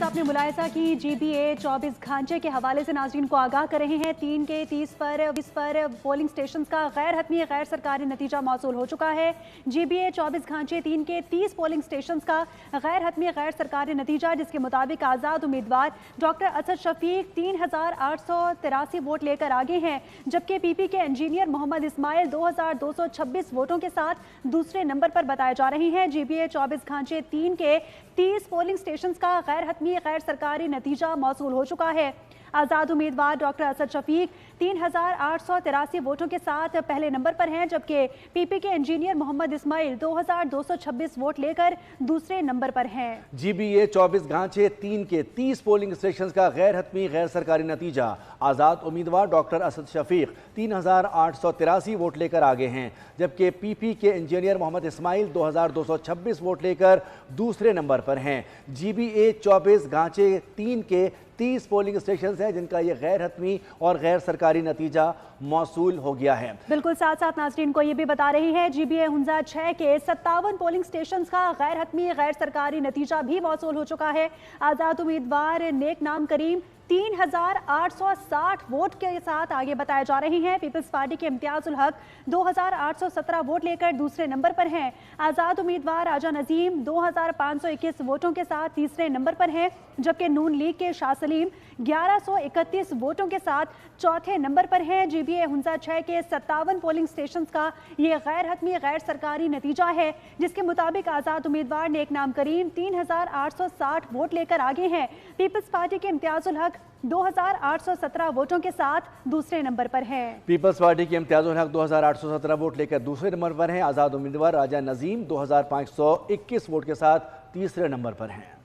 आपने मुलाहिजा की GBA 24 घांचे के हवाले से नाज़रीन को आगाह कर रहे हैं। 3 के 30 पर पोलिंग स्टेशन का गैर हतमी गैर सरकारी नतीजा मौसूल हो चुका है। GBA 24 घांचे 3 के 30 पोलिंग स्टेशन का गैर हतमी गैर सरकारी नतीजा, जिसके मुताबिक आज़ाद उम्मीदवार डॉक्टर असद शफीक 3883 वोट लेकर आगे हैं, जबकि PP के इंजीनियर मोहम्मद इस्माइल 2226 वोटों के साथ दूसरे नंबर पर बताए जा रहे हैं। GBA 24 घांचे 3 के 30 पोलिंग स्टेशन का गैर हतमी गैर सरकारी नतीजा मौसूल हो चुका है। आज़ाद उम्मीदवार डॉक्टर असद शफीक 3883 वोटों के साथ पहले नंबर पर हैं, जबकि PP के इंजीनियर मोहम्मद इस्माइल 2226 वोट लेकर दूसरे नंबर पर हैं। GBA 24 घांचे 3 के 30 पोलिंग स्टेशन का गैर हतमी गैर सरकारी नतीजा, आज़ाद उम्मीदवार डॉक्टर असद शफीक 3883 वोट लेकर आगे हैं, जबकि PP के इंजीनियर मोहम्मद इस्माइल 2226 वोट लेकर दूसरे नंबर पर हैं। GBA 24 घांचे 3 के 30 पोलिंग स्टेशन हैं जिनका ये गैर हतमी और गैर सरकारी नतीजा मौसूल हो गया है। बिल्कुल, साथ साथ नाज़रीन को ये भी बता रही है GBA हुंजा 6 के 57 पोलिंग स्टेशन का गैर हतमी गैर सरकारी नतीजा भी मौसूल हो चुका है। आज़ाद उम्मीदवार नेक नाम करीम 3860 वोट के साथ आगे बताए जा रही हैं। पीपल्स पार्टी के इम्तियाजुल हक 2817 वोट लेकर दूसरे नंबर पर हैं। आज़ाद उम्मीदवार राजा नजीम 2521 वोटों के साथ तीसरे नंबर पर हैं, जबकि नून लीग के शाह सलीम 1131 वोटों के साथ चौथे नंबर पर हैं। GBA हुंजा 6 के 57 पोलिंग स्टेशन का ये गैर हतमी गैर सरकारी नतीजा है, जिसके मुताबिक आज़ाद उम्मीदवार नेक नाम करीम 3860 वोट लेकर आगे हैं। पीपल्स पार्टी के इम्तियाजुल हक 2817 वोटों के साथ दूसरे नंबर पर हैं। पीपल्स पार्टी के इम्तियाजुल हक 2817 वोट लेकर दूसरे नंबर पर हैं। आज़ाद उम्मीदवार राजा नजीम 2521 वोट के साथ तीसरे नंबर पर हैं।